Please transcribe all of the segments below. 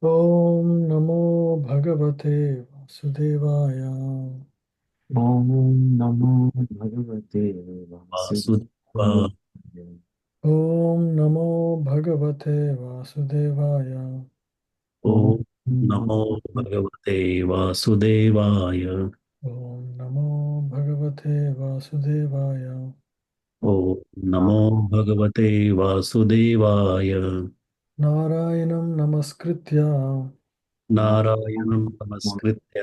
ॐ नमो भगवते वासुदेवाय। ॐ नमो भगवते वासुदेवा वासुदेवाय। ॐ नमो भगवते वासुदेवाय। ॐ ॐ नमो भगवते वासुदेवाय। ॐ नमो भगवते वासुदेवाय। ॐ नमो भगवते वासुदेवाय। नारायणं नमस्कृत्य नारायणं नमस्कृत्य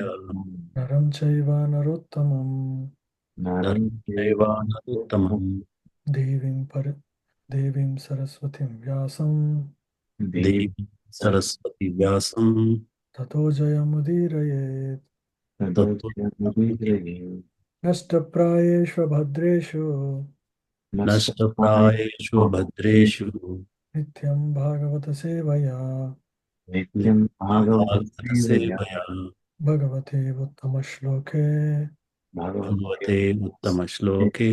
नरं चैव नरोत्तमं नरं नरं चैव चैव नरोत्तमं देवीं सरस्वतीं व्यासं देवीं देवीं सरस्वती व्यासं ततो जयमुदीरयेत्। तत्त्वमसि ततोऽस्म्यहृदये नष्टप्रायेषु भद्रेषु नष्टप्राय नष्टप्रायेषु भद्रेषु नित्यं भागवतसेवया नित्यं भागवतसेवया भागवतसेवया भगवते उत्तमश्लोके भगवते भगवते उत्तमश्लोके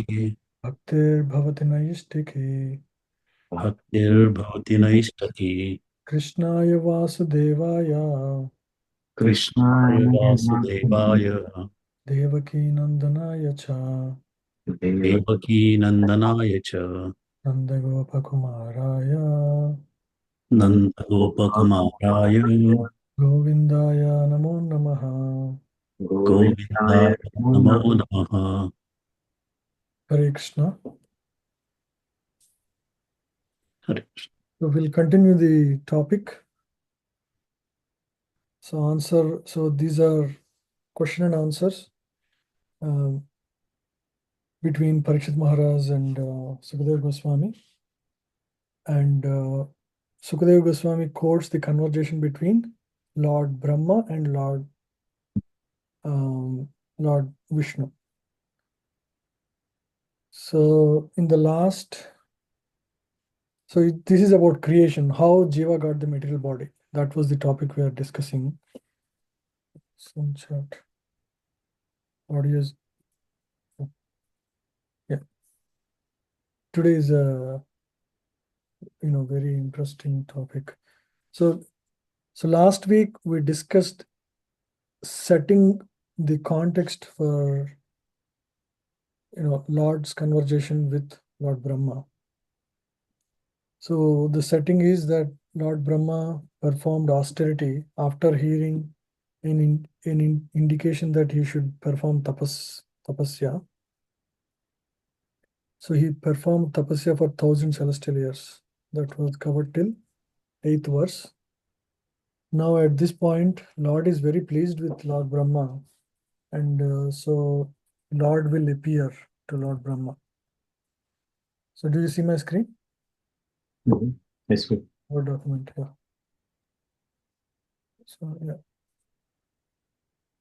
भक्तिर्भवति नैष्टिकी। भक्तिर्भवति नैष्ठकी। कृष्णाय वासुदेवाय कृष्णाय कृष्णाय वासुदेवाय देवकीनन्दनाय च देवकी देवकीनन्दनाय च नन्दगोपकुमाराय नन्दगोपकुमाराय गोविन्दाय नमो नमः। गोविन्दाय गोविन्दाय नमो नमो नमः। नमः। Hare Krishna. Hare Krishna. So we'll continue the topic. So these are question and answers between Parikshit Maharaj and Sukadeva Goswami. And Sukadeva Goswami quotes the conversation between Lord Brahma and um, Lord Vishnu. So in the last, this is about creation, how Jiva got the material body. That was the topic we are discussing. Some chat audios. Yeah, today is a very interesting topic. So last week we discussed setting the context for Lord's conversation with Lord Brahma. So the setting is that Lord Brahma performed austerity after hearing an indication that he should perform tapasya. So he performed tapasya for 1,000 celestial years. That was covered till 8th verse. Now at this point, Lord is very pleased with Lord Brahma, and so Lord will appear to Lord Brahma. So do you see my screen? Yes, good. Word document here. So yeah.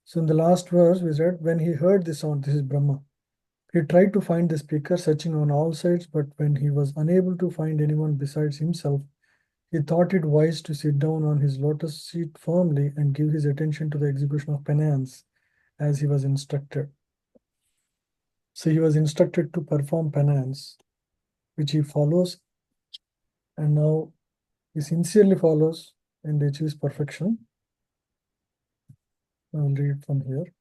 So in the last verse we read, when he heard the sound, this is Brahma. He tried to find the speaker, searching on all sides, but when he was unable to find anyone besides himself, he thought it wise to sit down on his lotus seat firmly and give his attention to the execution of penance as he was instructed. So he was instructed to perform penance, which he follows, and now he sincerely follows and achieves perfection. I will read from here.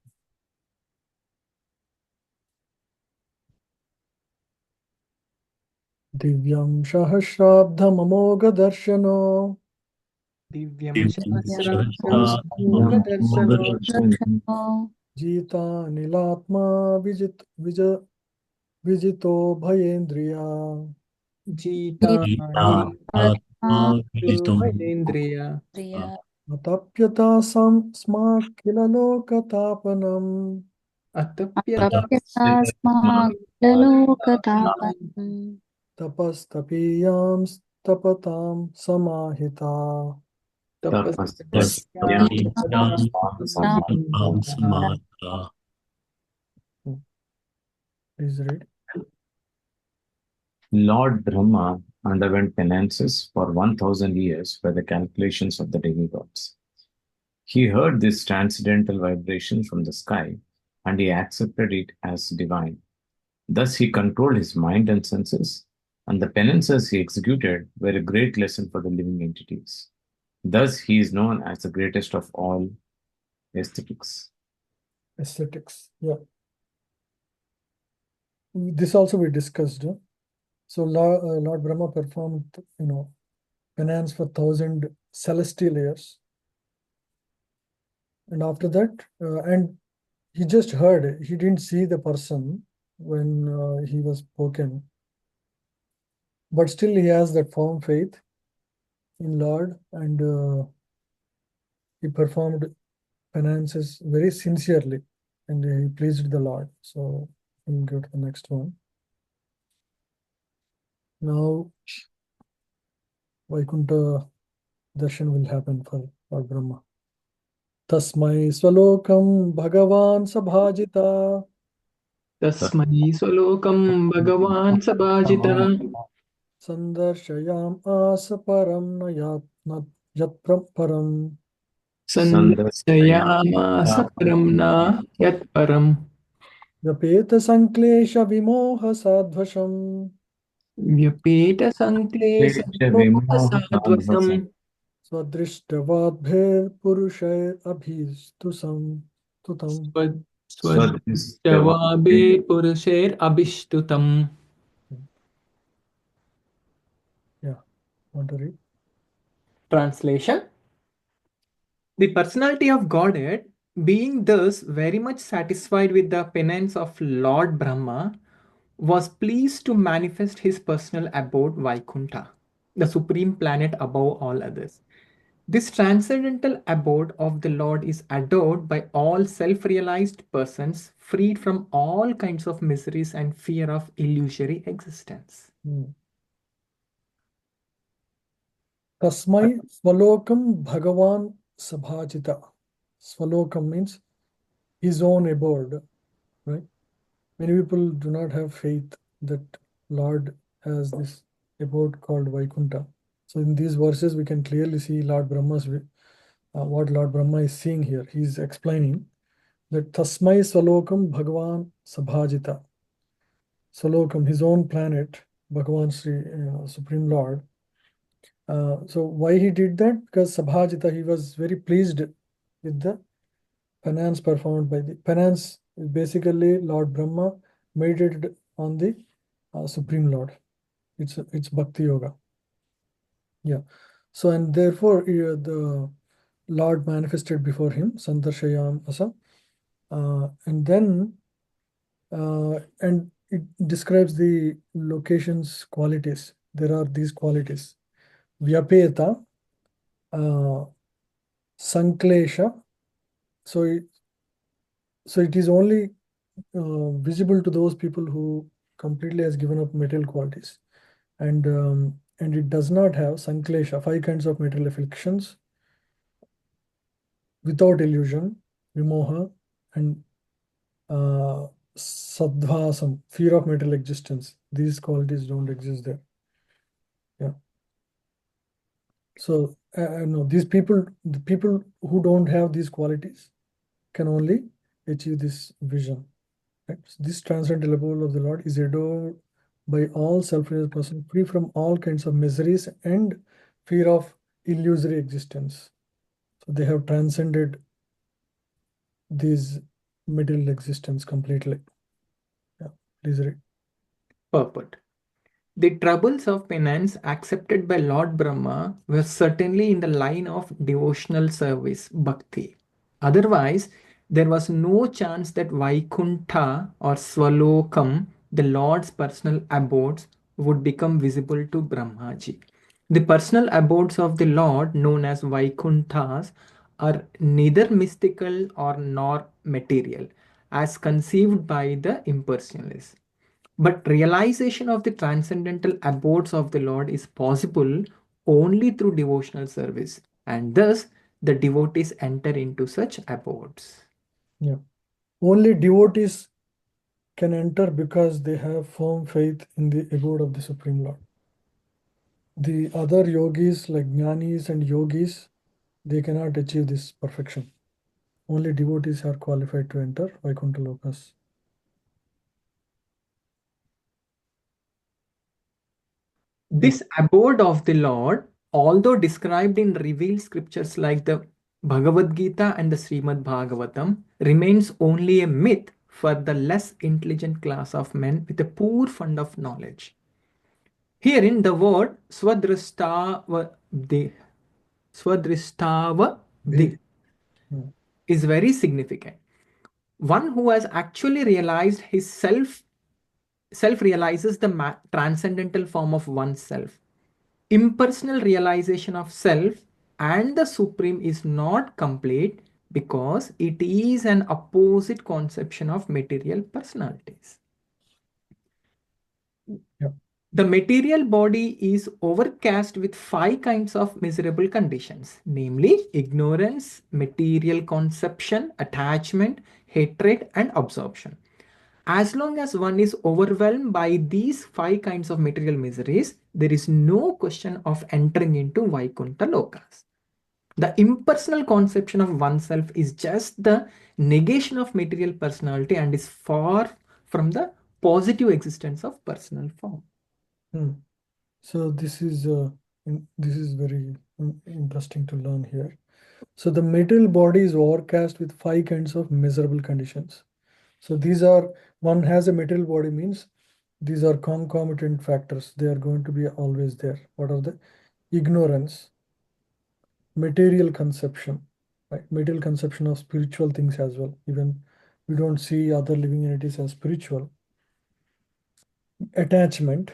Divyam Sahasrabdhamamogha दिव्यं सहस्राब्दमोघदर्शनो Jita Nilatma Vijito Bhayendriya गीतात्मा विजितो जीतात्माविजितोभयेन्द्रिय Atapyata Smakilalokatāpanam अतप्यता अप्यतास्माकलोकतापनम् Tapastapiyam Tapatam Samahita. तपस्तपस्यां तपस्यां यज्ञां समाहिताः। समाहिता। Please read. Lord Brahma underwent penances for 1,000 years by the calculations of the demigods. He heard this transcendental vibration from the sky and he accepted it as divine. Thus, he controlled his mind and senses, and the penances he executed were a great lesson for the living entities. Thus, he is known as the greatest of all aesthetics. Aesthetics. Yeah. This also we discussed. So Lord Brahma performed, penance for 1,000 celestial years. And after that, and he just heard, he didn't see the person when he was spoken. But still he has that firm faith in Lord, and he performed penances very sincerely, and he pleased the Lord. So we'll go to the next one. Now Vaikuntha darshan will happen for Lord Brahma. Tasmai swalokam Bhagavan sabhajita तस्मै स्वलोकं भगवान् सभाजितः sandarshayam asa param na yat param सन्दर्शयामास परं न यत्परम् vyapeta sanklesha vimoha sadvasham व्यपेतसङ्क्लेशविमोहसाध्वसम् swadrishtavadbher purushair abhistusam tutam. स्वजवाबेर्पुरुषैरभिष्टुतम्. Yeah, want to read? Translation: the personality of Godhead, being thus very much satisfied with the penance of Lord Brahma, was pleased to manifest his personal abode Vaikuntha, the supreme planet above all others. This transcendental abode of the Lord is adored by all self-realized persons freed from all kinds of miseries and fear of illusory existence. Tasmai swalokam Bhagavan sabhajita. Swalokam means his own abode, right? Many people do not have faith that Lord has this abode called Vaikuntha. So in these verses, we can clearly see Lord Brahma's what Lord Brahma is seeing here. He's explaining that Tasmai Swalokam Bhagavan Sabhajita. Swalokam, his own planet, Bhagavan Sri, Supreme Lord. So why he did that? Because Sabhajita, he was very pleased with the penance performed by the penance. Is basically Lord Brahma meditated on the Supreme Lord. It's Bhakti Yoga. Yeah. So and therefore the Lord manifested before him, Sandarshayam Asa. And then and it describes the location's qualities. There are these qualities. Vyapeta, Sanklesha. So it is only visible to those people who completely has given up material qualities. And it does not have Sanklesha, 5 kinds of material afflictions, without illusion, vimoha, and sadvasam, fear of material existence. These qualities don't exist there. Yeah. So no, the people who don't have these qualities can only achieve this vision. Right? So this transcendental abode of the Lord is adored by all self-realized persons, free from all kinds of miseries and fear of illusory existence. So they have transcended these material existence completely. Yeah, please read. Purport. The troubles of penance accepted by Lord Brahma were certainly in the line of devotional service, bhakti. Otherwise, there was no chance that Vaikuntha or Swalokam, the Lord's personal abodes, would become visible to Brahmaji. The personal abodes of the Lord, known as Vaikunthas, are neither mystical or nor material, as conceived by the impersonalists. But realization of the transcendental abodes of the Lord is possible only through devotional service, and thus the devotees enter into such abodes. Yeah. Only devotees can enter because they have firm faith in the abode of the Supreme Lord. The other yogis like jnanis and yogis, they cannot achieve this perfection. Only devotees are qualified to enter Vaikuntha Lokas. This abode of the Lord although described in revealed scriptures like the Bhagavad Gita and the Srimad Bhagavatam, remains only a myth for the less intelligent class of men with a poor fund of knowledge. Herein, the word Swadristava is very significant. One who has actually realized his self realizes the transcendental form of oneself. Impersonal realization of self and the supreme is not complete because it is an opposite conception of material personalities. Yeah. The material body is overcast with 5 kinds of miserable conditions, namely ignorance, material conception, attachment, hatred, and absorption. As long as one is overwhelmed by these 5 kinds of material miseries, there is no question of entering into Vaikuntha Lokas. The impersonal conception of oneself is just the negation of material personality and is far from the positive existence of personal form. So this is very interesting to learn here. So the material body is overcast with 5 kinds of miserable conditions. So these are, one has a material body means these are concomitant factors. They are going to be always there. What are the? Ignorance, material conception, right? Material conception of spiritual things as well. Even we don't see other living entities as spiritual. Attachment,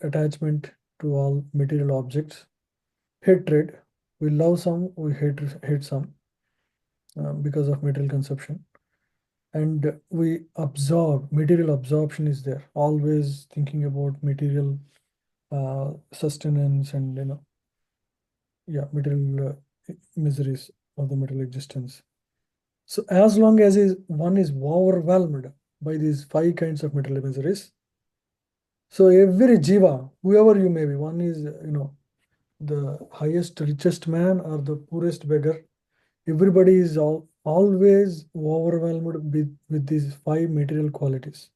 attachment to all material objects. Hatred, we love some, we hate some because of material conception. And we absorb, material absorption is there, always thinking about material sustenance and material miseries of the material existence. So as long as one is overwhelmed by these 5 kinds of material miseries, so every jiva, whoever you may be, one is the highest, richest man or the poorest beggar, everybody is always overwhelmed with these 5 material qualities.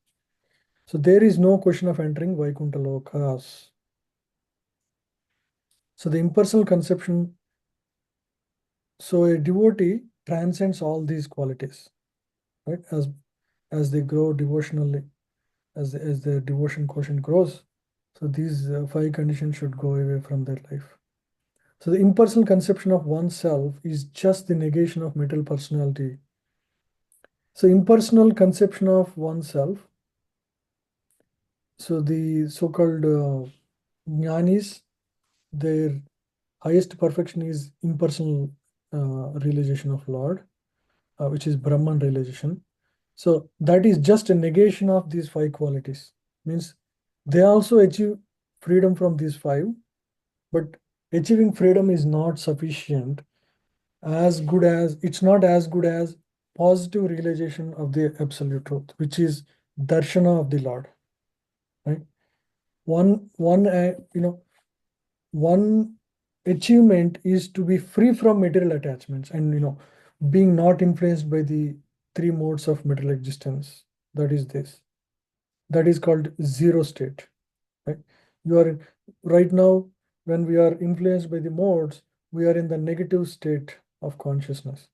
So there is no question of entering Vaikuntha Lokas. So the impersonal conception, so a devotee transcends all these qualities, right? As they grow devotionally, as the devotion quotient grows, so these 5 conditions should go away from their life. So the impersonal conception of oneself is just the negation of material personality. So impersonal conception of oneself, so the so-called jnanis, their highest perfection is impersonal realization of Lord, which is Brahman realization. So that is just a negation of these 5 qualities. Means they also achieve freedom from these 5, but achieving freedom is not sufficient. It's not as good as positive realization of the absolute truth, which is darshana of the Lord. Right? One achievement is to be free from material attachments and being not influenced by the 3 modes of material existence. That is called zero state, right? You are right now, when we are influenced by the modes, we are in the negative state of consciousness,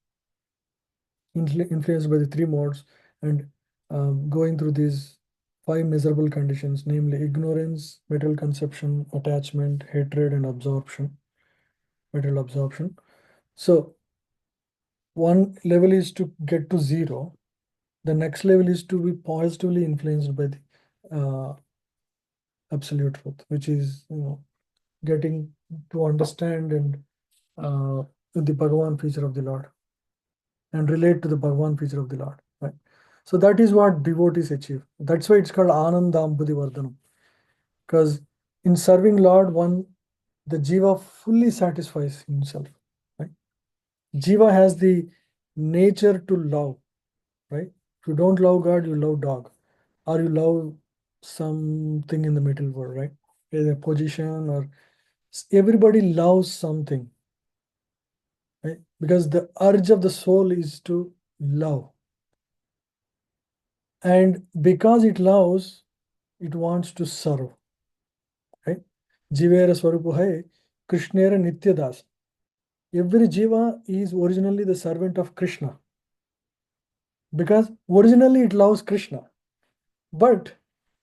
influenced by the 3 modes and going through these 5 miserable conditions, namely ignorance, material conception, attachment, hatred, and material absorption. So one level is to get to 0. The next level is to be positively influenced by the absolute truth, which is getting to understand and the Bhagavan feature of the Lord and relate to the Bhagavan feature of the Lord. Right. So that is what devotees achieve. That's why it's called Anandam Buddhivardhanam. Because in serving Lord, the jiva fully satisfies himself. Right? Jiva has the nature to love. Right? If you don't love God, you love dog, or you love something in the material world, right? Either position or everybody loves something, right? Because the urge of the soul is to love, and because it loves, it wants to serve, right? Jivera swarupu hai, Krishnera Nityadas. Every jiva is originally the servant of Krishna, because originally it loves Krishna, but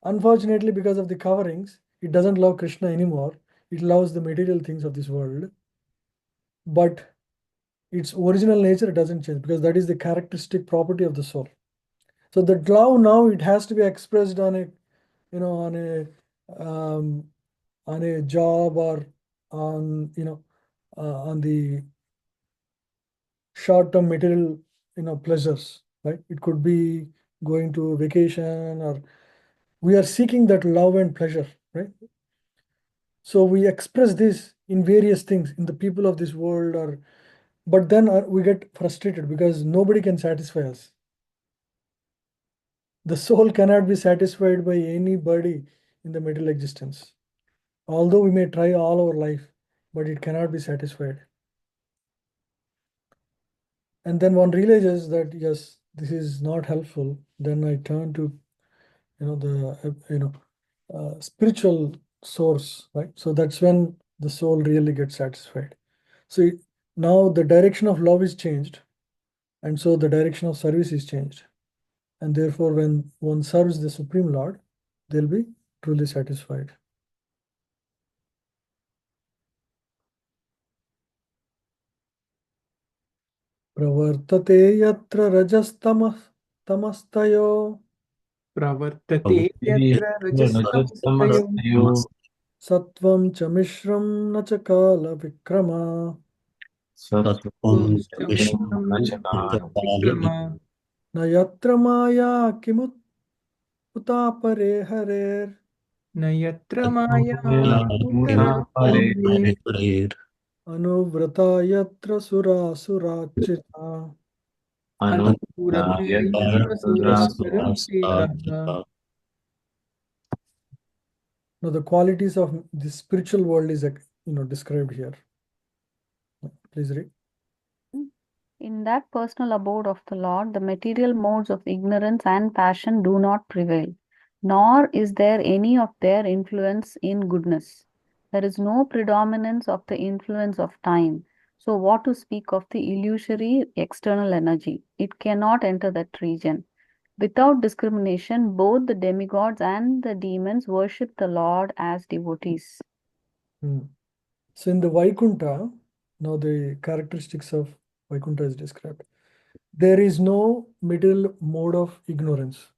unfortunately, because of the coverings, it doesn't love Krishna anymore. It loves the material things of this world, but its original nature doesn't change, because that is the characteristic property of the soul. So that love now, it has to be expressed on a, um, on a job, or on, on the short-term material, pleasures, right? It could be going to a vacation, or we are seeking that love and pleasure, right? So we express this in various things in the people of this world, or but then we get frustrated because nobody can satisfy us. The soul cannot be satisfied by anybody in the material existence. Although we may try all our life, but it cannot be satisfied. And then one realizes that yes, this is not helpful. Then I turn to, the spiritual source, right? So that's when the soul really gets satisfied. So now the direction of love is changed, and so the direction of service is changed. And therefore, when one serves the Supreme Lord, they'll be truly satisfied. Pravartate yatra rajastamah tamastayo Pravartate yatra rajastamastayo sattvam cha mishram na cha kala vikrama Sattvam cha Vishram Vikrama na yatra maya kimut utapare harer Nayatra Maya Uttara Hare Pare Hare anuvrata yatra sura surachita. Anurata Yatra Sura Surachita. Now the qualities of the spiritual world is described here. Please read. In that personal abode of the Lord, the material modes of ignorance and passion do not prevail, nor is there any of their influence in goodness. There is no predominance of the influence of time. So, what to speak of the illusory external energy? It cannot enter that region. Without discrimination, both the demigods and the demons worship the Lord as devotees. So in the Vaikuntha, now the characteristics of Vaikuntha is described. There is no middle mode of ignorance.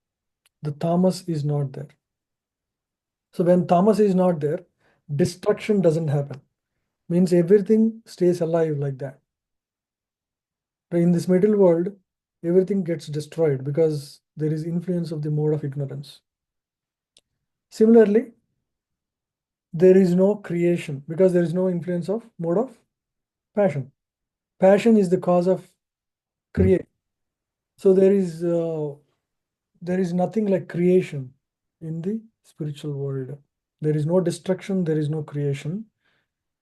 The tamas is not there. So when tamas is not there, destruction doesn't happen. Means everything stays alive like that. But in this middle world, everything gets destroyed because there is influence of the mode of ignorance. Similarly, there is no creation because there is no influence of mode of passion. Passion is the cause of creation. So there is nothing like creation in the spiritual world. There is no destruction, there is no creation,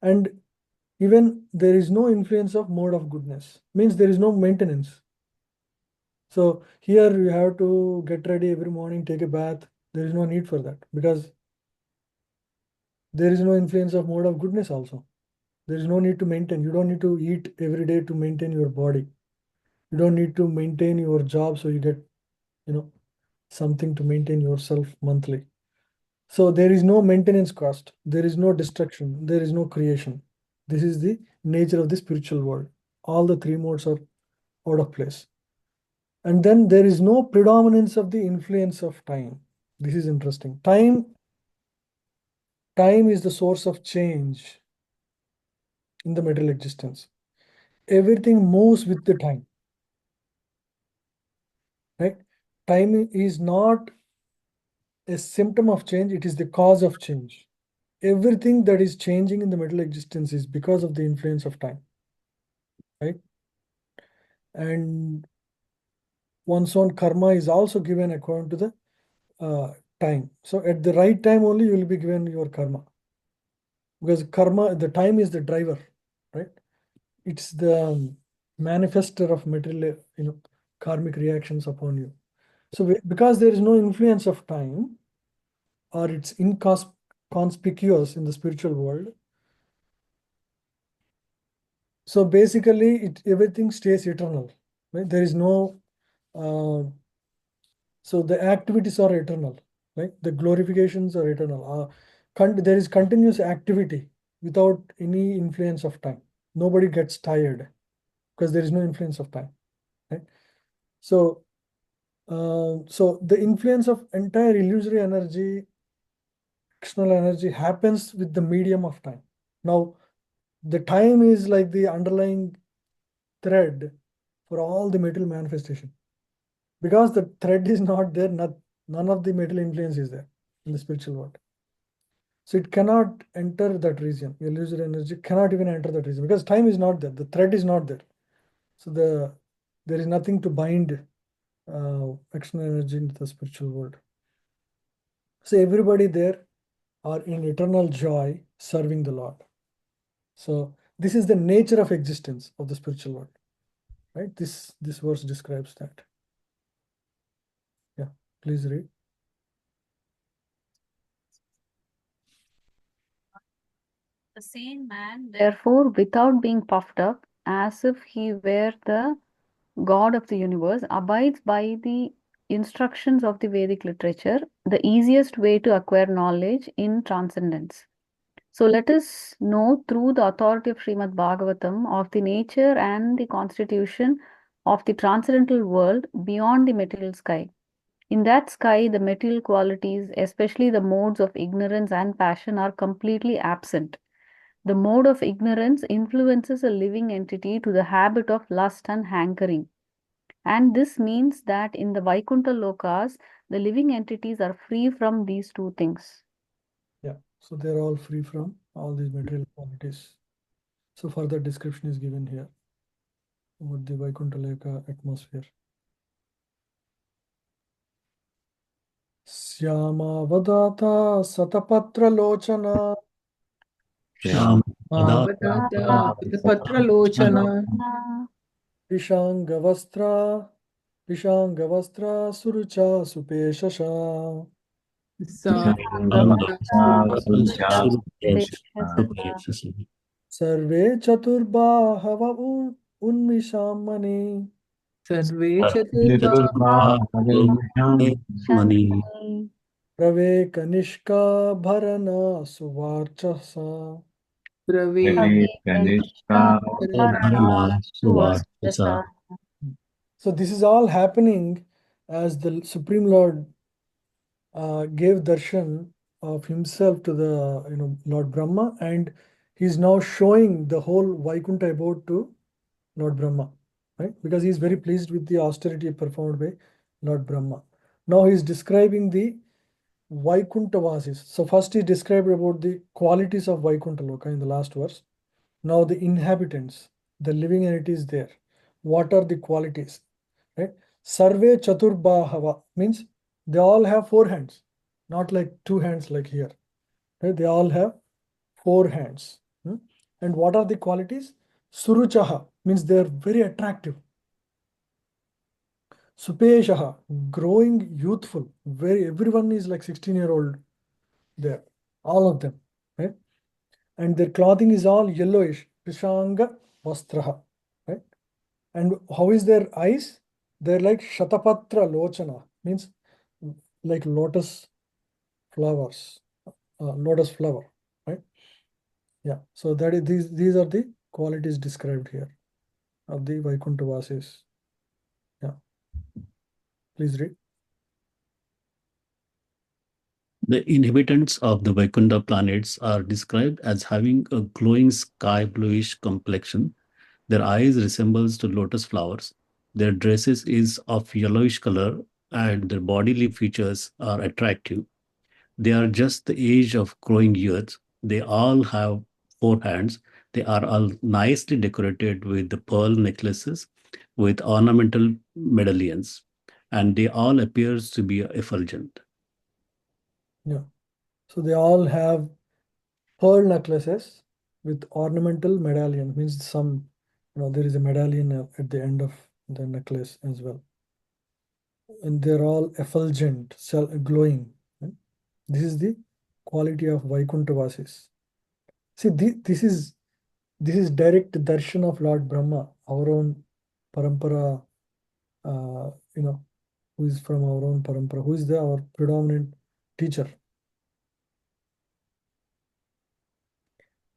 and even there is no influence of mode of goodness. Means there is no maintenance. So here you have to get ready every morning, take a bath. There is no need for that because there is no influence of mode of goodness also. There is no need to maintain. You don't need to eat every day to maintain your body. You don't need to maintain your job so you get, something to maintain yourself monthly. So there is no maintenance cost. There is no destruction. There is no creation. This is the nature of the spiritual world. All the three modes are out of place. And then there is no predominance of the influence of time. This is interesting. Time is the source of change in the material existence. Everything moves with the time. Right? Time is not a symptom of change, it is the cause of change. Everything that is changing in the material existence is because of the influence of time. Right? And one's own karma is also given according to the time. So at the right time only you will be given your karma. Because karma, the time is the driver, right? It's the manifester of material, karmic reactions upon you. So because there is no influence of time, or it's inconspicuous in the spiritual world, So basically, everything stays eternal. Right? There is no. So the activities are eternal. Right? The glorifications are eternal. There is continuous activity without any influence of time. Nobody gets tired because there is no influence of time. Right? So, so the influence of entire illusory energy, external energy happens with the medium of time. Now, the time is like the underlying thread for all the material manifestation. Because the thread is not there, none of the material influence is there in the spiritual world. So it cannot enter that region. Illusory energy cannot even enter that region because time is not there. The thread is not there. So there is nothing to bind external energy into the spiritual world. So everybody there are in eternal joy serving the Lord. So this is the nature of existence of the spiritual world. Right? This verse describes that. Yeah, please read. The sane man, therefore, without being puffed up, as if he were the God of the universe, abides by the instructions of the Vedic literature, the easiest way to acquire knowledge in transcendence. So let us know through the authority of Srimad Bhagavatam of the nature and the constitution of the transcendental world beyond the material sky. In that sky, the material qualities, especially the modes of ignorance and passion, are completely absent. The mode of ignorance influences a living entity to the habit of lust and hankering. And this means that in the Vaikuntha Lokas, the living entities are free from these two things. Yeah, so they're all free from all these material qualities. So further description is given here about the Vaikuntha Loka atmosphere. Syamavadata Satapatra Lochana Avadata Patralochana Vishangavastra Surucha Supeshasha Sarve Chaturbahava Unmishamani Sarve Chaturva Prave Kanishka Bharana Suvarchasa. So this is all happening as the Supreme Lord gave darshan of himself to the Lord Brahma, and he's now showing the whole Vaikuntha abode to Lord Brahma, right? Because he's very pleased with the austerity performed by Lord Brahma. Now he's describing the Vaikuntha Vasis. So first he described about the qualities of Vaikuntha Loka in the last verse. Now the inhabitants, the living entities there. What are the qualities? Right? Sarve Chaturbahava means they all have four hands, not like two hands like here. Right? They all have four hands. And what are the qualities? Suruchaha means they are very attractive. Supeshaha, growing youthful. Everyone is like 16-year-old there. All of them. Right? And their clothing is all yellowish. Krishanga Vastraha. Right? And how is their eyes? They're like Shatapatra Lochana, means like lotus flowers, lotus flower, right? Yeah, so that is these are the qualities described here of the Vaikuntha Vasis. Yeah, please read. The inhabitants of the Vaikuntha planets are described as having a glowing sky bluish complexion. Their eyes resembles to lotus flowers. Their dresses is of yellowish color and their bodily features are attractive. They are just the age of growing years. They all have four hands. They are all nicely decorated with the pearl necklaces with ornamental medallions, and they all appears to be effulgent. Yeah, so they all have pearl necklaces with ornamental medallion, means there is a medallion at the end of the necklace as well. And they're all effulgent, glowing. Right? This is the quality of Vaikuntha Vasis. See, this is This is direct darshan of Lord Brahma, our own parampara, who is from our own parampara, who is our predominant teacher.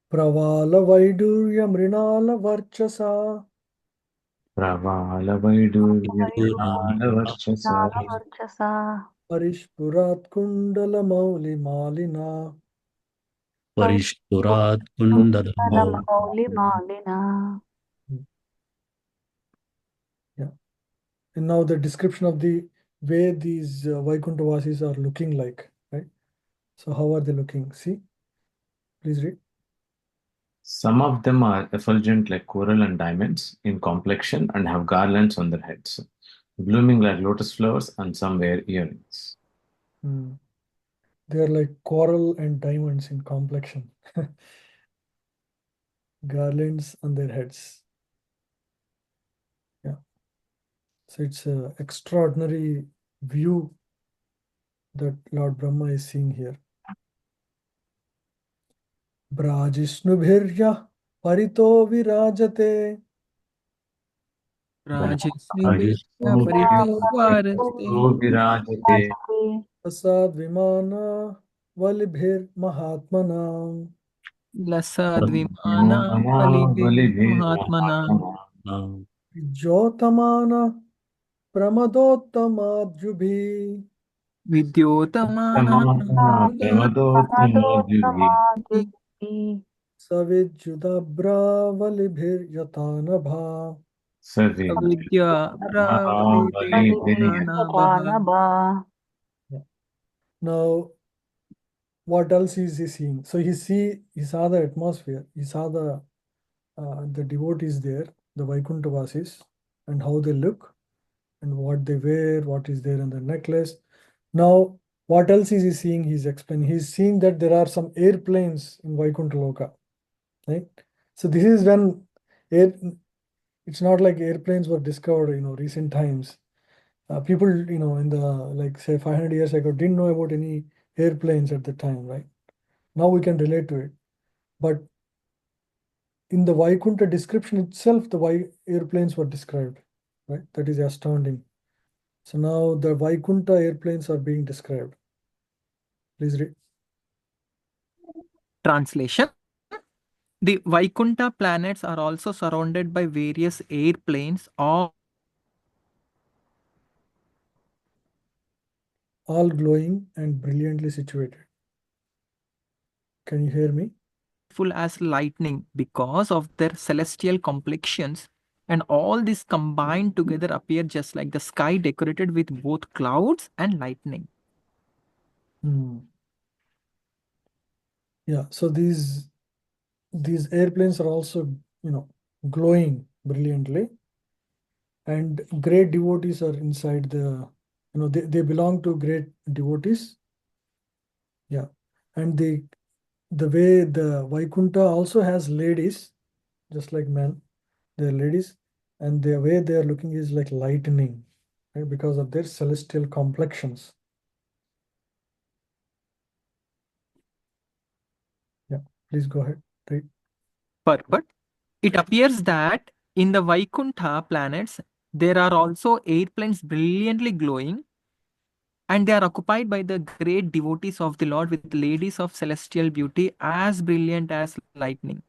Pravala Vaidurya Mrinala Varchasa Pravala Parishpurat Kundala Mauli Malina. Parishpurat Kundala Holy Malina. Yeah. And now the description of the way these Vaikuntavasis are looking like, right? So how are they looking? See, please read. Some of them are effulgent like coral and diamonds in complexion and have garlands on their heads, blooming like lotus flowers, and some wear earrings. They are like coral and diamonds in complexion. Garlands on their heads. Yeah. So it's an extraordinary view that Lord Brahma is seeing here. Brajisnubhirya parito virajate. Rajasnubhya parito varaste Prasad vimana valibhir mahatmanam. Lasadvimana Valibhe Mahatmana Jotamana pramadottamadjubhi. Vidyotamana Savidyudabra valibhir yatanabha. Avidya Pravalibhe Nanabha. Now, what else is he seeing? So he saw the atmosphere. He saw the devotees there, the Vaikuntavasis, and how they look, and what they wear, what is there in the necklace. Now, what else is he seeing? He's explaining. He's seeing that there are some airplanes in Vaikuntha Loka, right? So this is when it's not like airplanes were discovered, recent times. People, in the like say 500 years ago, didn't know about any airplanes at the time, right? Now we can relate to it, but in the Vaikuntha description itself, the airplanes were described, right? That is astounding. So now the Vaikuntha airplanes are being described. Please read. Translation. The Vaikuntha planets are also surrounded by various airplanes, all Glowing and brilliantly situated. Can you hear me? full as lightning because of their celestial complexions, and all this combined together appear just like the sky decorated with both clouds and lightning. Yeah, so these airplanes are also, glowing brilliantly, and great devotees are inside they belong to great devotees. Yeah, and the way the Vaikuntha also has ladies, just like men, they're ladies, and the way they are looking is like lightning, right? Because of their celestial complexions. Yeah, please go ahead. Right. But it appears that in the Vaikuntha planets, there are also airplanes brilliantly glowing, and they are occupied by the great devotees of the Lord with ladies of celestial beauty as brilliant as lightning.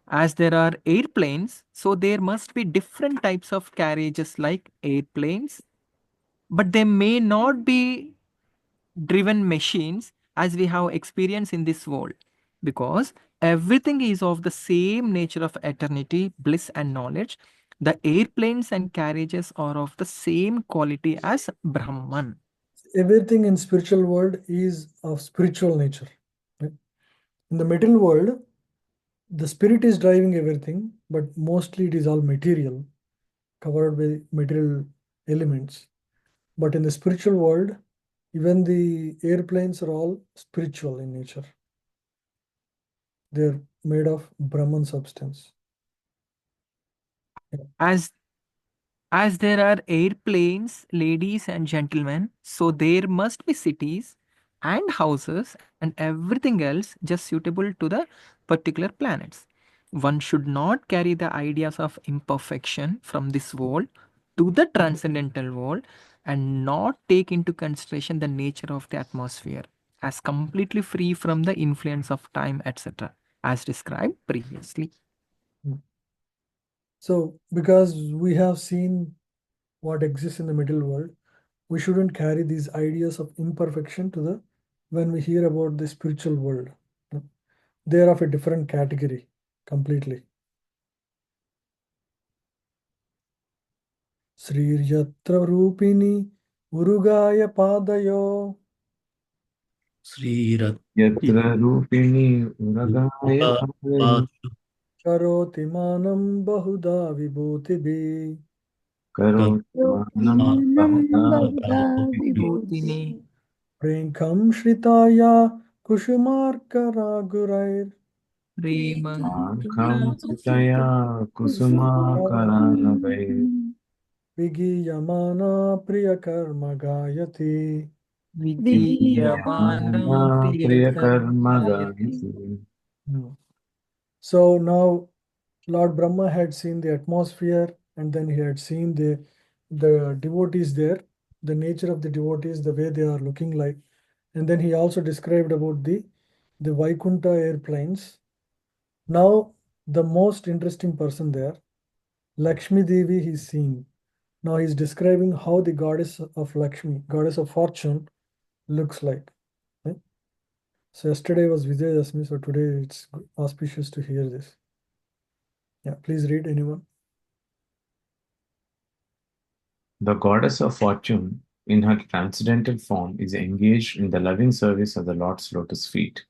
As there are airplanes, so there must be different types of carriages like airplanes, but they may not be driven machines as we have experience in this world, because everything is of the same nature of eternity, bliss, and knowledge. The airplanes and carriages are of the same quality as Brahman. Everything in spiritual world is of spiritual nature. Right? In the material world, the spirit is driving everything, but mostly it is all material, covered by material elements. But in the spiritual world, even the airplanes are all spiritual in nature. They're made of Brahman substance. Yeah. As there are airplanes, ladies and gentlemen, so there must be cities and houses and everything else just suitable to the particular planets. one should not carry the ideas of imperfection from this world to the transcendental world and not take into consideration the nature of the atmosphere as completely free from the influence of time, etc., as described previously. So, because we have seen what exists in the middle world, we shouldn't carry these ideas of imperfection to the when we hear about the spiritual world. They are of a different category completely. Sririyatra Rupini Urugaya Padayo Sri Yatra Rupini Uragaya Padayo Karoti Manam Bahuda Vibhutibhi Karoti Manam Bahuda Vibhutini Prenkam Shritaya Kushumarka Ragurair Ankam Sutaya Kusuma Karanavai Vigiyamana Priyakarma Gayati. Vidiyamana Priyakarma Priyakarmayati. Gayati. So now Lord Brahma had seen the atmosphere, and then he had seen the devotees there, the nature of the devotees, the way they are looking like. And then he also described about the Vaikuntha airplanes. Now the most interesting person there, Lakshmi Devi, he's seeing. Now he's describing how the goddess of Lakshmi, goddess of fortune, looks like. Right? So yesterday was Vijayadashmi, so today it's auspicious to hear this. Yeah, please read, anyone. The goddess of fortune, in her transcendental form, is engaged in the loving service of the Lord's lotus feet,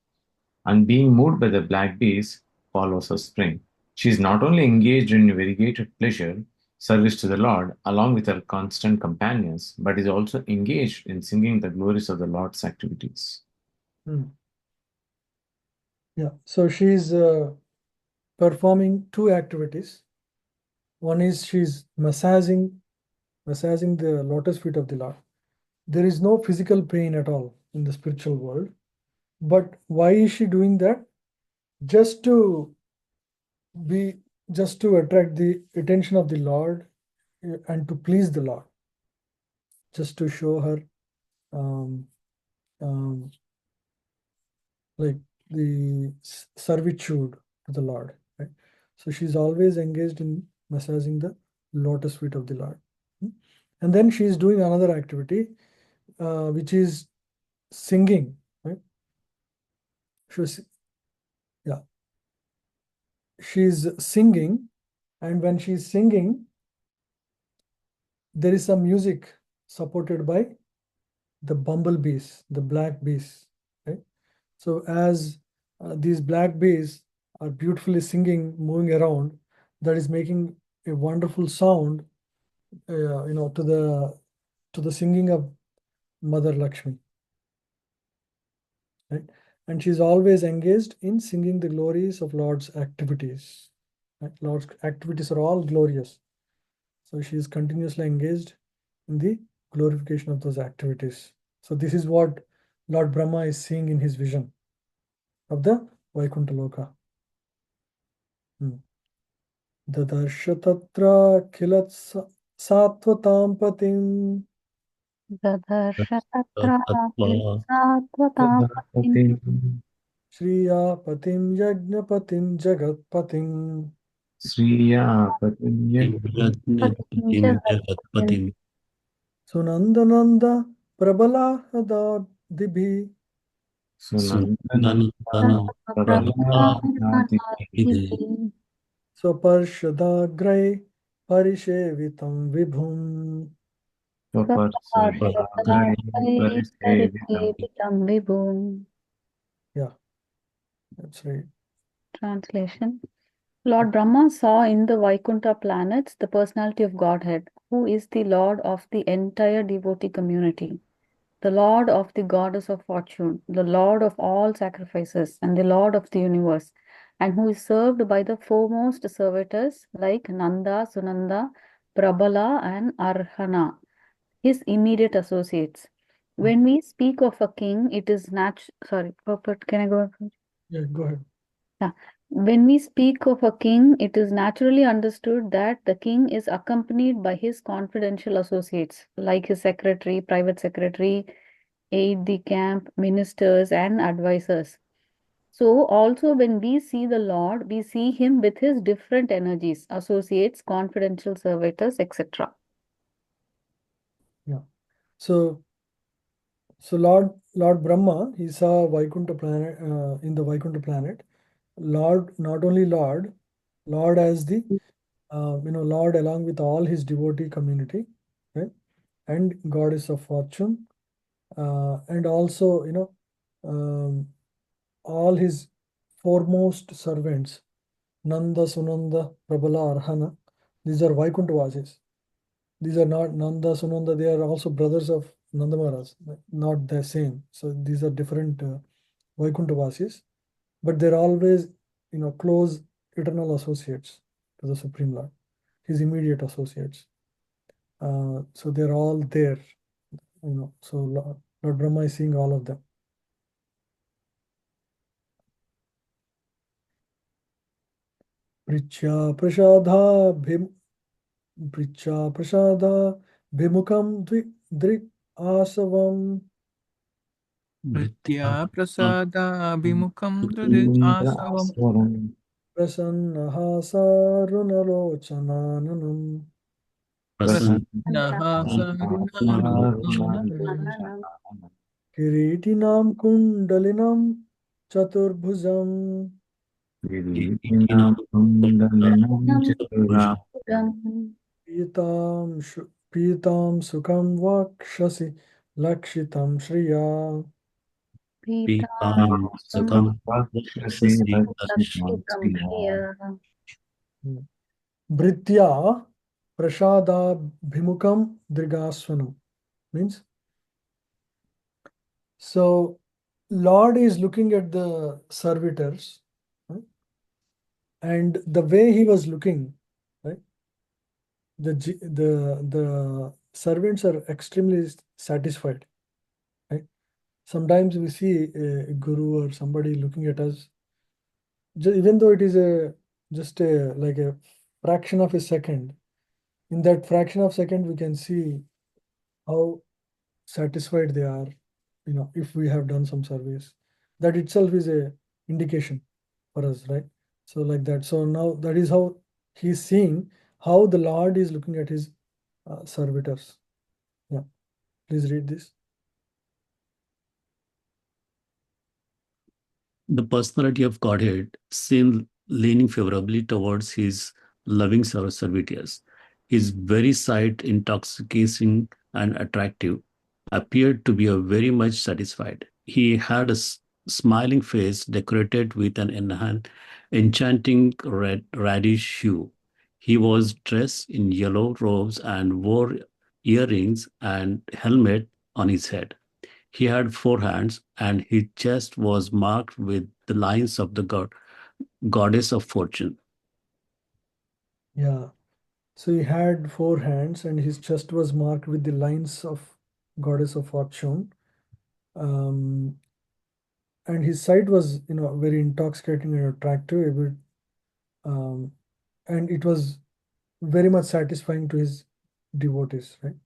and being moved by the black bees, follows her spring. She is not only engaged in variegated pleasure, service to the Lord, along with her constant companions, but is also engaged in singing the glories of the Lord's activities. Yeah, so she's performing two activities. One is she's massaging the lotus feet of the Lord. There is no physical pain at all in the spiritual world. But why is she doing that? Just to attract the attention of the Lord and to please the Lord. Just to show her um, um, like the servitude to the Lord. Right? So she's always engaged in massaging the lotus feet of the Lord. And then she's doing another activity, which is singing. Right? She's singing, and when she's singing, there is some music supported by the bumblebees, the black bees. Right? So as these black bees are beautifully singing, moving around, that is making a wonderful sound, to the singing of Mother Lakshmi. Right? And she's always engaged in singing the glories of Lord's activities. Right? Lord's activities are all glorious. So she is continuously engaged in the glorification of those activities. So this is what Lord Brahma is seeing in his vision of the Vaikuntha Loka. Dadarsh tatra khilat sattvatam patim Dadarsh tatra sattvatam patim Shriya patim yajnapatim jagatpatim Sriya Patim patim jagatpatim Sunandananda prabalahada dibhi. Sunandanam prabhavanatihi Swaparshadagrai parishevitam vibhum. Swaparshadagrai vibhum. Yeah, that's right. Translation. Lord Brahma saw in the Vaikuntha planets the personality of Godhead, who is the Lord of the entire devotee community, the Lord of the goddess of fortune, the Lord of all sacrifices, and the Lord of the universe, and who is served by the foremost servitors like Nanda, Sunanda, Prabala, and Arhana, his immediate associates. When we speak of a king, it is can I go? Yeah, go ahead. Yeah. When we speak of a king, it is naturally understood that the king is accompanied by his confidential associates, like his secretary, private secretary, aide de camp, ministers, and advisors. So, also when we see the Lord, we see him with his different energies, associates, confidential servitors, etc. Yeah. So Lord Brahma, he saw Vaikuntha planet in the Vaikuntha planet. Lord, not only Lord as the Lord along with all his devotee community, right? And goddess of fortune, and also all his foremost servants, Nanda, Sunanda, Prabala, Arhana. These are Vaikuntha Vasis. These are not Nanda, Sunanda, they are also brothers of Nanda Maharaj, not the same. So these are different Vaikuntha Vasis, but they're always, close eternal associates to the Supreme Lord, his immediate associates. So they're all there, So Lord Brahma is seeing all of them. Pricha Prasada Bhim Pricha Prasada Bhimukam Drik Asavam Pritya prasada abhimukam dudit asavam Prasannaha Sarunalochananam prasannaha sarunalochana Kiritinam Kundalinam Chaturbhujam Pitam Sukham Vakshasi Lakshitam Shriya Pitam Sukam Lakshikam Priya. Britya Prasada Bhimukam Drigaswanam means, so Lord is looking at the servitors, right? And the way he was looking, right? The servants are extremely satisfied, right? Sometimes we see a guru or somebody looking at us, even though it is just like a fraction of a second. In that fraction of second, we can see how satisfied they are, if we have done some service. That itself is a indication for us, right? So like that. So now that is how he's seeing how the Lord is looking at his servitors. Yeah, please read this. The personality of Godhead seemed leaning favorably towards his loving servitors. His very sight, intoxicating and attractive, appeared to be a very much satisfied. He had a smiling face decorated with an enchanting red radish hue. He was dressed in yellow robes and wore earrings and helmet on his head. He had 4 hands, and his chest was marked with the lines of the goddess of fortune. Yeah. So he had 4 hands, and his chest was marked with the lines of goddess of fortune. Um, and his sight was, very intoxicating and attractive, um, and it was very much satisfying to his devotees, right?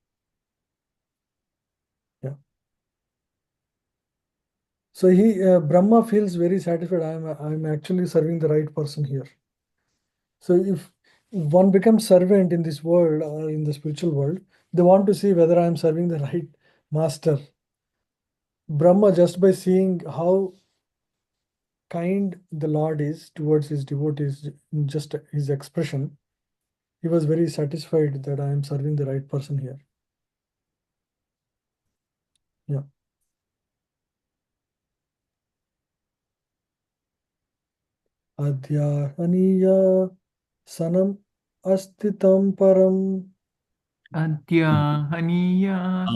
Yeah. So Brahma feels very satisfied. I'm actually serving the right person here. So if one becomes servant in this world or in the spiritual world, they want to see whether I'm serving the right master. Brahma, just by seeing how kind the Lord is towards his devotees, in just his expression, he was very satisfied that I am serving the right person here. Yeah. Adhyahaniya sanam astitam param Adya haniya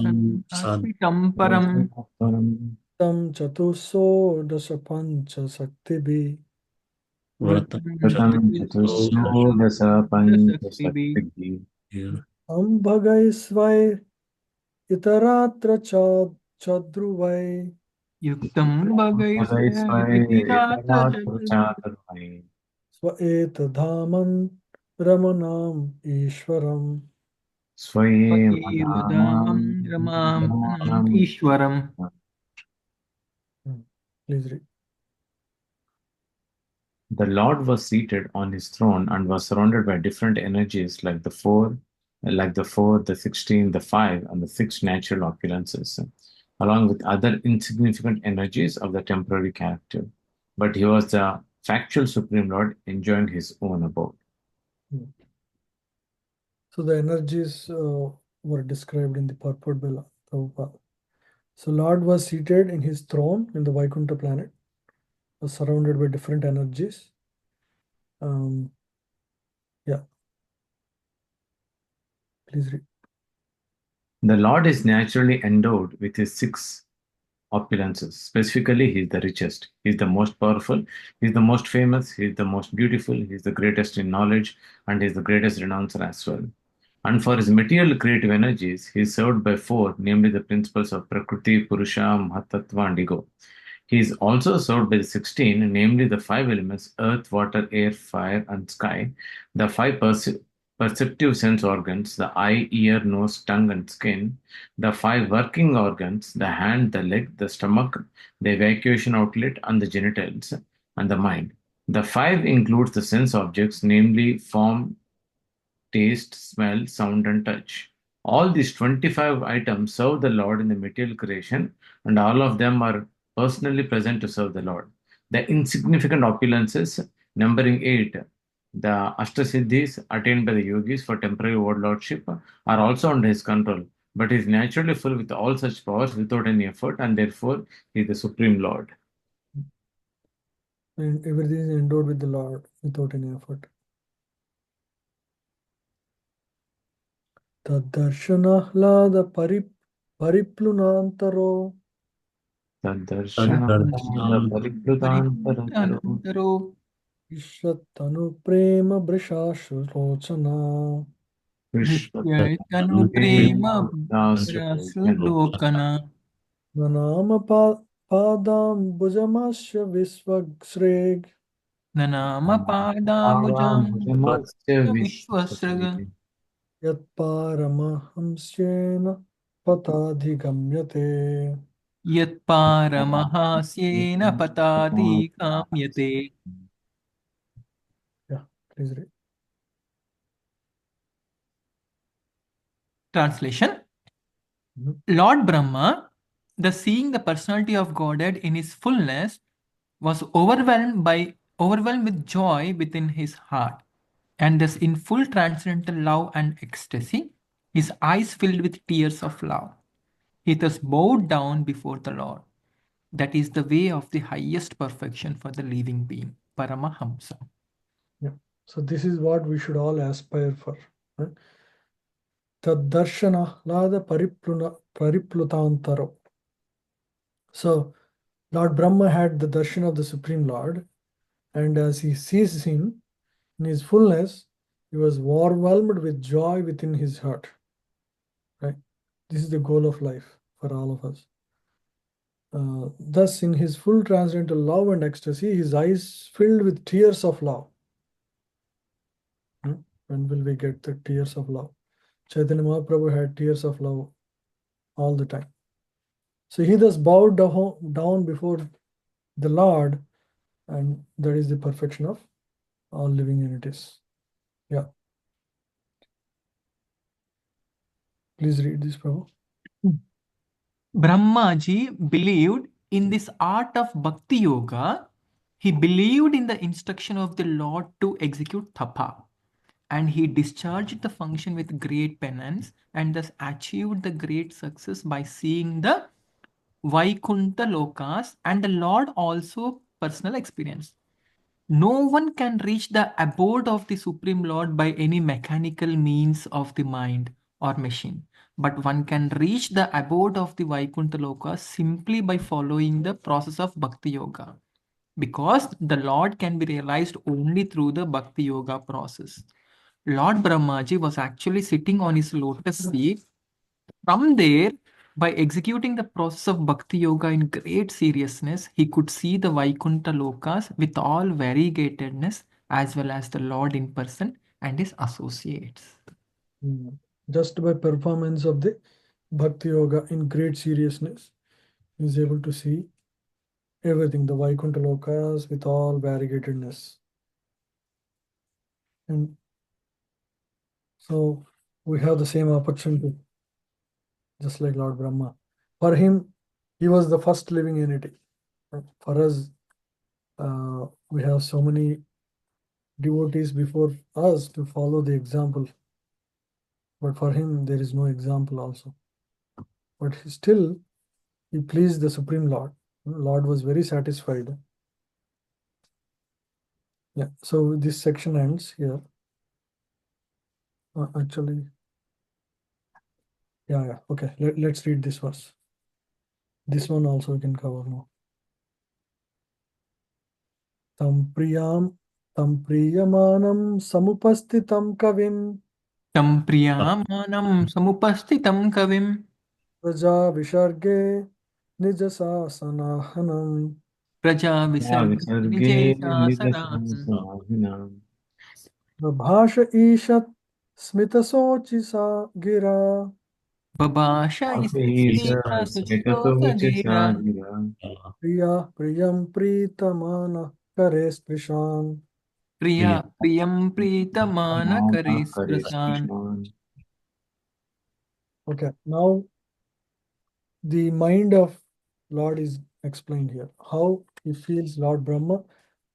asmitam param tam chatuso dasa pancha saktibi vratam chatursodasaktibi ambhagaisvai itaratra chadruvai yuktam bhagais iti ratra Swaetadhaman Ramanam Ishwaram. Vadavam Ramam Ishwaram. Please read. The Lord was seated on his throne and was surrounded by different energies like the 16, the 5, and the 6 natural opulences, along with other insignificant energies of the temporary character. But he was the factual Supreme Lord enjoying his own abode. So the energies were described in the purport by Prabhupada. So Lord was seated in his throne in the Vaikuntha planet, was surrounded by different energies. Yeah. Please read. The Lord is naturally endowed with his 6 opulences. Specifically, he is the richest, he is the most powerful, he is the most famous, he is the most beautiful, he is the greatest in knowledge, and he is the greatest renouncer as well. And for his material creative energies, he is served by 4, namely the principles of Prakriti, Purusha, Mahatattva, and Ego. He is also served by the 16, namely the 5 elements earth, water, air, fire, and sky, the 5 perceptive sense organs, the eye, ear, nose, tongue, and skin, the 5 working organs, the hand, the leg, the stomach, the evacuation outlet, and the genitals, and the mind. The 5 includes the sense objects, namely form, taste, smell, sound, and touch. All these 25 items serve the Lord in the material creation, and all of them are personally present to serve the Lord. The insignificant opulences, numbering 8, the Ashtasiddhis attained by the yogis for temporary overlordship, are also under his control, but he is naturally full with all such powers without any effort, and therefore he is the Supreme Lord. And everything is endowed with the Lord without any effort. Tadarshanahlada pariplunantaro. Tadarshana Ishatanu prema brishasu rochana. Vishyatanu prema lokana. Nanama padam bujamasya visvagsreg. Nanama padambujam vishwasraga. Yat paramahamsyena patadhigamyate. Yat paramahasyena patadi kamyate. Yeah, please read. Translation. Lord Brahma, the seeing the personality of Godhead in his fullness, was overwhelmed with joy within his heart, and thus in full transcendental love and ecstasy, his eyes filled with tears of love. He thus bowed down before the Lord. That is the way of the highest perfection for the living being, Paramahamsa. Yeah. So this is what we should all aspire for. Right? Tadarshana lada pariplutantaro. So Lord Brahma had the darshan of the Supreme Lord, and as he sees him in his fullness, he was overwhelmed with joy within his heart. Right? This is the goal of life for all of us. Thus, in his full transcendental love and ecstasy, his eyes filled with tears of love. When will we get the tears of love? Chaitanya Mahaprabhu had tears of love all the time. So he thus bowed down before the Lord, and that is the perfection of all living entities. Yeah. Please read this, Prabhu. Brahmaji believed in this art of Bhakti Yoga. He believed in the instruction of the Lord to execute tapa, and he discharged the function with great penance and thus achieved the great success by seeing the Vaikuntha Lokas and the Lord also personal experience. No one can reach the abode of the Supreme Lord by any mechanical means of the mind or machine, but one can reach the abode of the Vaikuntha Loka simply by following the process of Bhakti Yoga, because the Lord can be realized only through the Bhakti Yoga process. Lord Brahmaji was actually sitting on his lotus seat. From there, by executing the process of Bhakti Yoga in great seriousness, he could see the Vaikuntha Lokas with all variegatedness as well as the Lord in person and his associates. Just by performance of the Bhakti Yoga in great seriousness, he is able to see everything, the Vaikuntha Lokas with all variegatedness. And so we have the same opportunity, just like Lord Brahma. For him, he was the first living entity. For us, we have so many devotees before us to follow the example. But for him, there is no example also. But still, he pleased the Supreme Lord. Lord was very satisfied. Yeah, so this section ends here. Actually, yeah, okay. Let's read this verse. This one also we can cover now. Tam priyamanam samupastitam kavim Tam priyamanam samupastitam kavim praja visarge nijasasanahanam praja visarge Visarge nijesasana Nidasanasanahina Bhasha ishat smitasochi sa gira babasha ismita suchito sagira priyam priyam kare sprishan. priyam pritamana karis prasan. Okay, now the mind of Lord is explained here. How he feels Lord Brahma.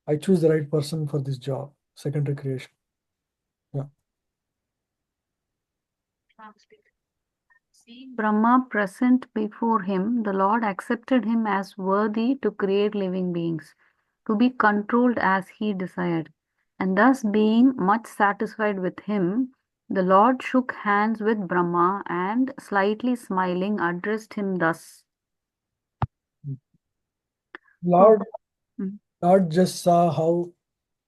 I choose the right person for this job. Secondary creation. Yeah. Seeing Brahma present before him, the Lord accepted him as worthy to create living beings, to be controlled as he desired. And thus, being much satisfied with him, the Lord shook hands with Brahma and, slightly smiling, addressed him thus. Lord Mm. just saw how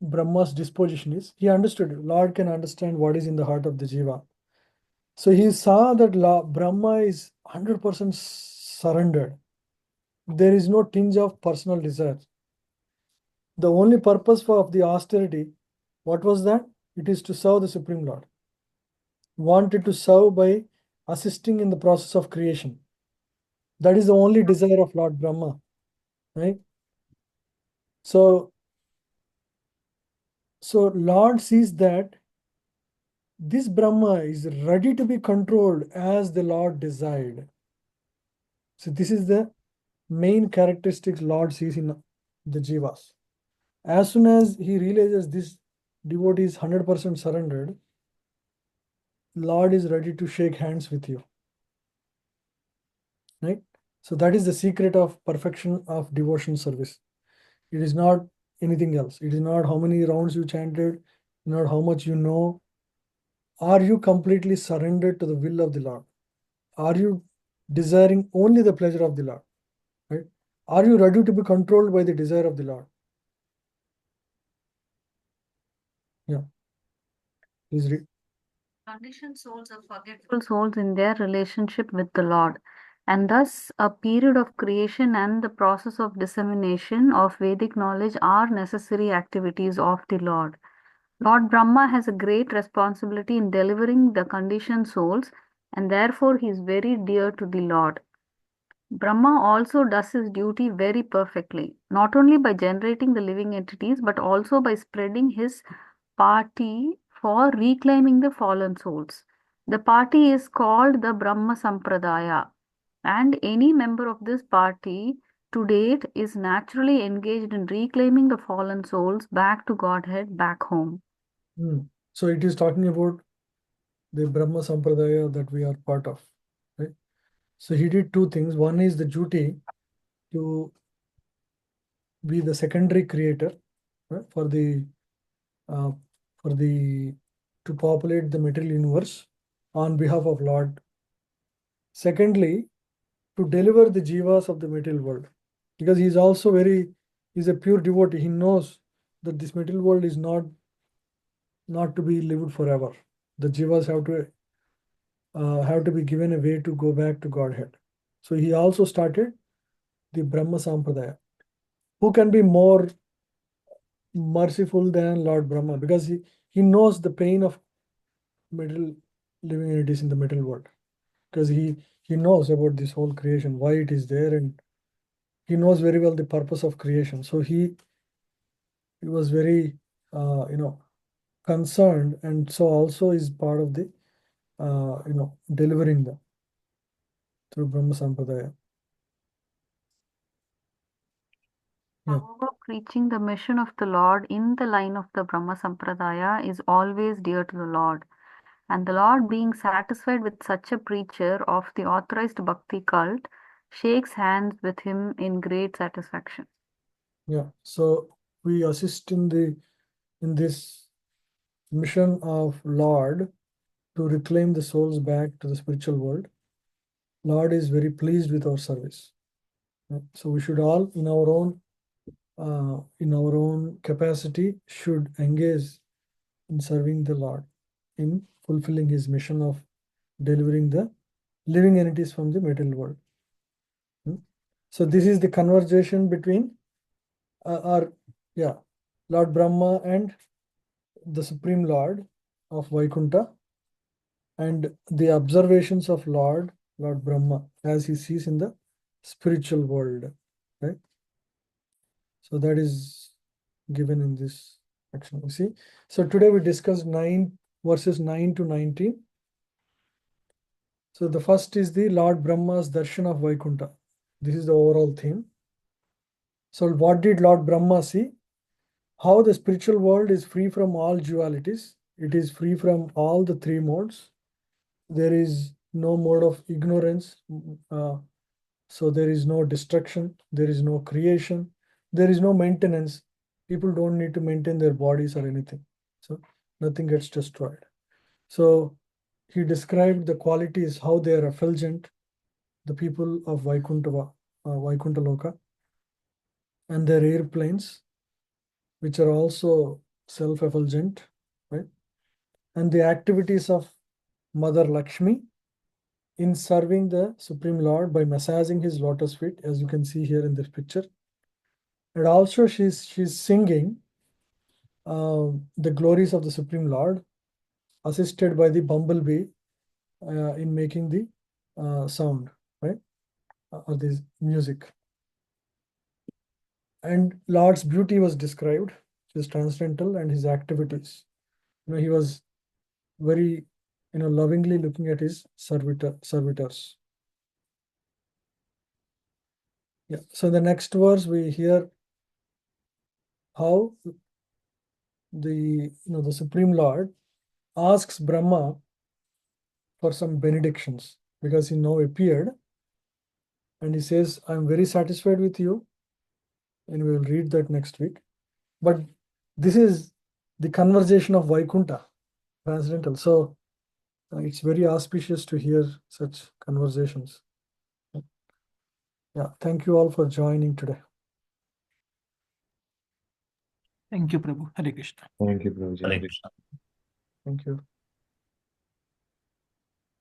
Brahma's disposition is. He understood. Lord can understand what is in the heart of the Jiva. So he saw that Brahma is 100% surrendered. There is no tinge of personal desire. The only purpose of the austerity, what was that? It is to serve the Supreme Lord. Wanted to serve by assisting in the process of creation. That is the only desire of Lord Brahma, right? So Lord sees that this Brahma is ready to be controlled as the Lord desired. So this is the main characteristics Lord sees in the Jivas. As soon as he realizes this devotee is 100% surrendered, Lord is ready to shake hands with you. Right? So that is the secret of perfection of devotion service. It is not anything else. It is not how many rounds you chanted, not how much you know. Are you completely surrendered to the will of the Lord? Are you desiring only the pleasure of the Lord? Right? Are you ready to be controlled by the desire of the Lord? Yeah. Please read. Conditioned souls are forgetful souls in their relationship with the Lord, and thus a period of creation and the process of dissemination of Vedic knowledge are necessary activities of the Lord. Lord Brahma has a great responsibility in delivering the conditioned souls, and therefore he is very dear to the Lord. Brahma also does his duty very perfectly, not only by generating the living entities, but also by spreading his party for reclaiming the fallen souls. The party is called the Brahma Sampradaya, and any member of this party to date is naturally engaged in reclaiming the fallen souls back to Godhead, back home. So it is talking about the Brahma Sampradaya that we are part of. Right? So he did two things. One is the duty to be the secondary creator, right, for the to populate the material universe on behalf of Lord. Secondly, to deliver the jivas of the material world, because he is also he's a pure devotee. He knows that this material world is not to be lived forever. The jivas have to be given a way to go back to Godhead. So he also started the Brahma Sampradaya. Who can be more merciful than Lord Brahma, because he knows the pain of material living entities in the material world, because he knows about this whole creation, why it is there, and he knows very well the purpose of creation. So he was very concerned, and so also is part of the delivering them through Brahma Sampradaya. Yeah. However, preaching the mission of the Lord in the line of the Brahma Sampradaya is always dear to the Lord. And the Lord, being satisfied with such a preacher of the authorized bhakti cult, shakes hands with him in great satisfaction. Yeah. So we assist in this mission of Lord to reclaim the souls back to the spiritual world. Lord is very pleased with our service. So we should all, in our own capacity, should engage in serving the Lord, in fulfilling His mission of delivering the living entities from the material world. So this is the conversation between Lord Brahma and the Supreme Lord of Vaikuntha, and the observations of Lord Brahma as he sees in the spiritual world, right? So that is given in this section. You see, so today we discussed 9 verses 9 to 19. So the first is the Lord Brahma's darshan of Vaikuntha. This is the overall theme. So what did Lord Brahma see? How the spiritual world is free from all dualities. It is free from all the 3 modes. There is no mode of ignorance. So there is no destruction. There is no creation. There is no maintenance. People don't need to maintain their bodies or anything. So nothing gets destroyed. So he described the qualities, how they are effulgent, the people of Vaikuntha Loka, and their airplanes, which are also self-effulgent, right? And the activities of Mother Lakshmi in serving the Supreme Lord by massaging his lotus feet, as you can see here in this picture. And also she's singing the glories of the Supreme Lord, assisted by the bumblebee in making the sound, right? Or this music. And Lord's beauty was described, his transcendental and his activities. He was very lovingly looking at his servitors. Yeah. So the next verse we hear how the Supreme Lord asks Brahma for some benedictions, because he now appeared, and he says, "I'm very satisfied with you," and we will read that next week. But this is the conversation of Vaikuntha, transcendental. So it's very auspicious to hear such conversations. Yeah, thank you all for joining today. Thank you, Prabhu. Hare Krishna. Thank you, Prabhuji. Hare Krishna. Thank you.